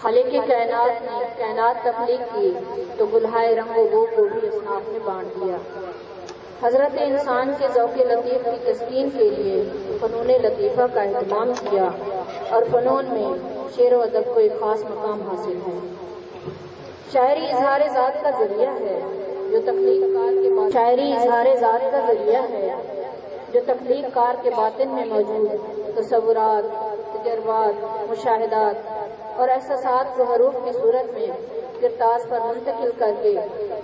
خالق کائنات نے کائنات تخلیق کی تو گلہائے رنگ و بو کو بھی اصناف میں بانٹ دیا۔ حضرت انسان کے ذوق لطیف کی تسکین کے لیے فنون لطیفہ کا اہتمام کیا اور فنون میں شعر و ادب کو ایک خاص مقام حاصل ہے۔ شاعری اظہار ذات کا ذریعہ ہے جو تخلیق کار کے باطن میں موجود تصورات، تجربات، مشاہدات اور احساسات کو حروف کی صورت میں کرتاس پر منتقل کر کے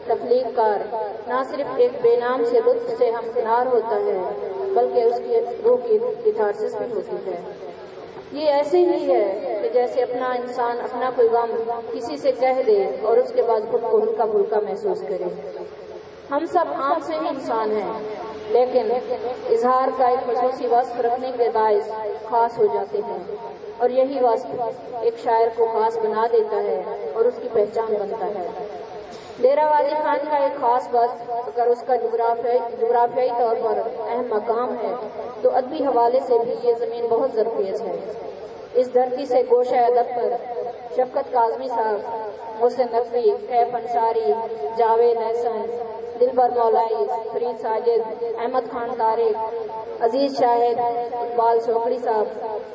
تخلیق کار نہ صرف ایک بے نام سے لطف سے ہمکنار ہوتا ہے بلکہ اس کی روح کی کتھارسس بھی ہوتی ہے۔ یہ ایسے ہی ہے کہ جیسے اپنا انسان اپنا کوئی غم کسی سے کہہ دے اور اس کے بعد خود کو ہلکا پھلکا محسوس کرے۔ ہم سب عام سے ہی انسان ہیں لیکن اظہار کا ایک خصوصی وصف رکھنے کے باعث خاص ہو جاتے ہیں اور یہی وصف ایک شاعر کو خاص بنا دیتا ہے اور اس کی پہچان بنتا ہے۔ ڈیرہ غازی خان کا ایک خاص وصف اگر اس کا جغرافیائی طور پر اہم مقام ہے تو ادبی حوالے سے بھی یہ زمین بہت زرخیز ہے۔ اس دھرتی سے گوشہ ادب پر شفقت کاظمی صاحب، محسن نقوی، کیف انصاری، جاوید احسن، دلبر مولائی، فرید ساجد، احمد خان طارق، عزیز شاہد، اقبال سوکڑی صاحب،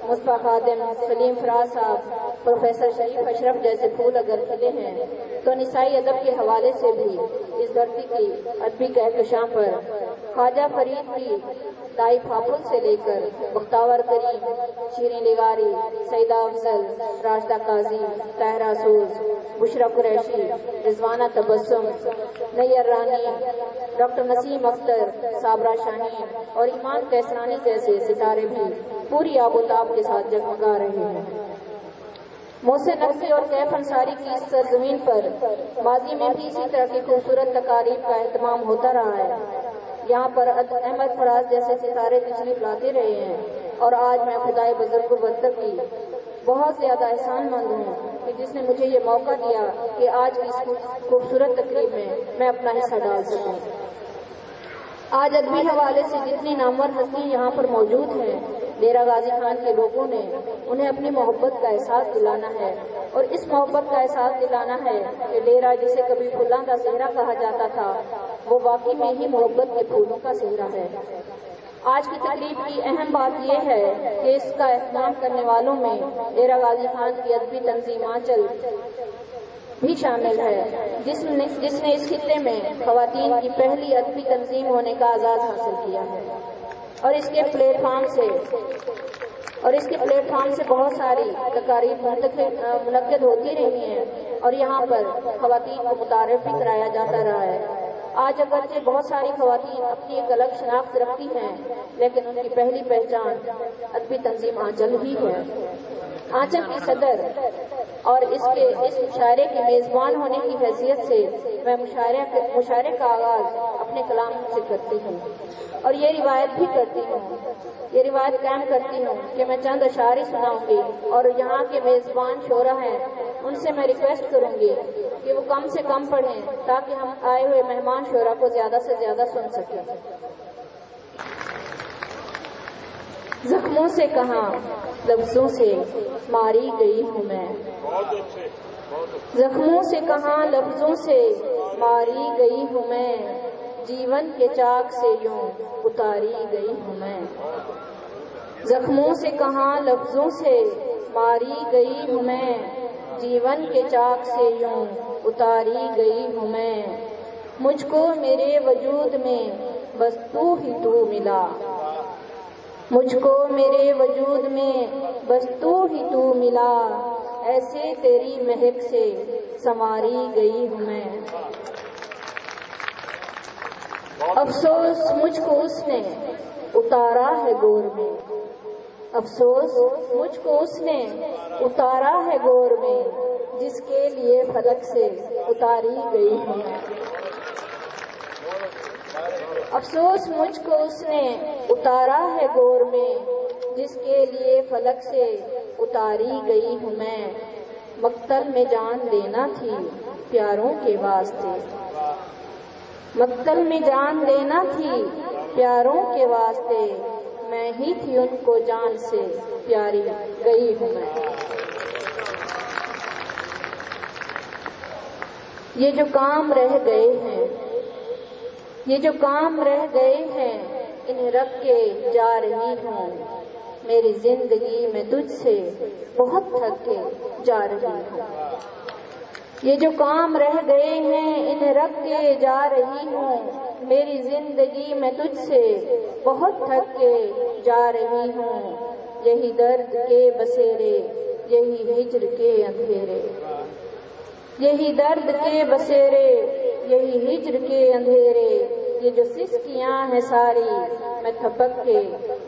مصطفیٰ خادم، سلیم فراز صاحب، پروفیسر شریف اشرف جیسے پھول اگر کھلے ہیں تو نسائی ادب کے حوالے سے بھی اس دھرتی کی ادبی کہکشاں پر خواجہ فرید کی دائی پھاپھل سے لے کر بختیار کریم، شیریں لغاری، سیدہ افضل، راشدہ قاضی، طاہرہ سوز، بشرا قریشی، رضوانہ تبسم، نیر رانی، ڈاکٹر نسیم اختر، صابرہ شاہین اور ایمان کیسرانی جیسے ستارے بھی پوری آب و تاب کے ساتھ جگمگا رہے ہیں۔ محسن نقوی اور کیف انصاری کی اس سرزمین پر ماضی میں بھی اسی طرح کی خوبصورت تقاریب کا اہتمام ہوتا رہا ہے۔ یہاں پر احمد فراز جیسے ستارے تشریف لاتے رہے ہیں اور آج میں خدائے بزرگ و برتر کی بہت زیادہ احسان مند ہوں کہ جس نے مجھے یہ موقع دیا کہ آج کی اس خوبصورت تقریب میں اپنا حصہ ڈال سکوں۔ آج ادبی حوالے سے جتنی نامور ہستی یہاں پر موجود ہیں، ڈیرہ غازی خان کے لوگوں نے انہیں اپنی محبت کا احساس دلانا ہے اور اس محبت کا احساس دلانا ہے کہ ڈیرہ جسے کبھی پھولاں کا صحرا کہا جاتا تھا وہ واقعی میں ہی محبت کے پھولوں کا صحرا ہے۔ آج کی تقریب کی اہم بات یہ ہے کہ اس کا اہتمام کرنے والوں میں ڈیرہ غازی خان کی ادبی تنظیم آنچل بھی شامل ہے جس نے اس خطے میں خواتین کی پہلی ادبی تنظیم ہونے کا اعزاز حاصل کیا ہے اور اس کے پلیٹ فارم سے بہت ساری تقاریب منعقد ہوتی رہی ہیں اور یہاں پر خواتین کو متعارف بھی کرایا جاتا رہا ہے۔ آج اگرچہ بہت ساری خواتین اپنی ایک الگ شناخت رکھتی ہیں لیکن ان کی پہلی پہچان ادبی تنظیم آنچل ہی ہے۔ آنچل کی صدر اور اس مشاعرے کے میزبان ہونے کی حیثیت سے میں مشاعرے کا آغاز اپنے کلام سے کرتی ہوں اور یہ روایت قائم کرتی ہوں کہ میں چند اشعار سناؤں گی اور یہاں کے میزبان شعراء ہیں ان سے میں ریکویسٹ کروں گی کہ وہ کم سے کم پڑھیں تاکہ ہم آئے ہوئے مہمان شعراء کو زیادہ سے زیادہ سن سکیں۔ زخموں سے کہاں لفظوں سے ماری گئی ہوں میں، زخموں سے کہاں لفظوں سے ماری گئی ہوں میں، جیون کے چاک سے یوں اتاری گئی ہوں میں، زخموں سے کہاں لفظوں سے ماری گئی ہوں میں، جیون کے چاک سے یوں اتاری گئی ہوں میں، مجھ کو میرے وجود میں بس تو ہی تو ملا، مجھ کو میرے وجود میں بس تو ہی تو ملا، ایسے تیری مہک سے سنواری گئی ہوں میں، افسوس مجھ کو اس نے اتارا ہے گور میں، افسوس مجھ کو اس نے اتارا ہے گور میں، جس کے لیے فلک سے اتاری گئی ہوں میں، افسوس مجھ کو اس نے اتارا ہے گور میں، جس کے لیے فلک سے اتاری گئی ہوں میں، مقتل میں جان دینا تھی پیاروں کے واسطے، مقتل میں جان دینا تھی پیاروں کے واسطے، میں ہی تھی ان کو جان سے پیاری گئی ہوں میں۔ یہ جو کام رہ گئے ہیں، یہ جو کام رہ گئے ہیں، انہیں رکھ کے جا رہی ہوں، میری زندگی میں تجھ سے بہت تھک کے جا رہی ہوں۔ یہ جو کام رہ گئے ہیں انہیں رکھ کے جا رہی ہوں، میری زندگی میں تجھ سے بہت تھک کے جا رہی ہوں۔ یہی درد کے بسیرے، یہی ہجر کے اندھیرے، یہی درد کے بسیرے، یہی ہجر کے اندھیرے، یہ جو سسکیاں ہیں ساری میں تھپک کے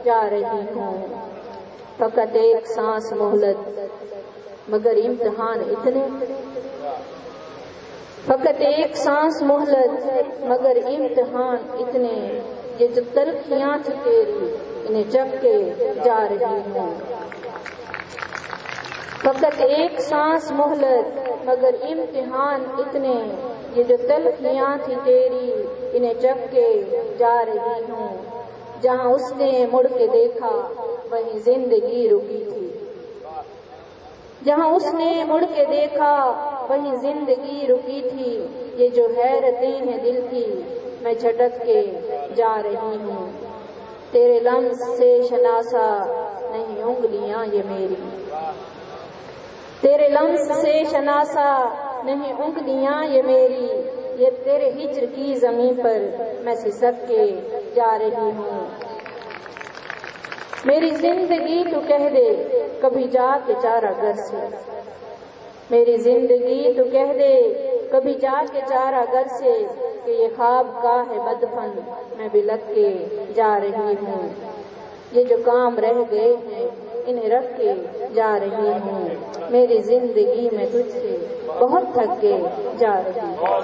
جا رہی ہوں۔ فقط ایک سانس مہلت مگر امتحان اتنے، فقط ایک سانس مہلت مگر امتحان اتنے، یہ جو تلخیاں تھی تیری انہیں چکھ کے جا رہی ہوں۔ فقط ایک سانس مہلت مگر امتحان اتنے، یہ جو تلخیاں تھی تیری انہیں چکھ کے جا رہی ہوں۔ جہاں اس نے مڑ کے دیکھا وہیں زندگی رکی تھی، جہاں اس نے مڑ کے دیکھا وہیں زندگی رکی تھی، یہ جو حیرتیں ہیں دل کی میں جھٹک کے جا رہی ہوں۔ تیرے لمس سے شناسا نہیں انگلیاں یہ میری، تیرے لمس سے شناسا نہیں انگلیاں یہ میری، یہ تیرے ہجر کی زمین پر میں سسک کے جا رہی ہوں۔ میری زندگی تو کہہ دے کبھی جا کے چارہ گر سے، میری زندگی تو کہہ دے کبھی جا کے چارہ گر سے، کہ یہ خواب کا ہے بدفن میں بلک کے جا رہی ہوں۔ یہ جو کام رہ گئے ہیں انہیں رکھ کے جا رہی ہوں، میری زندگی میں تجھ سے بہت تھک کے جا رہی ہوں۔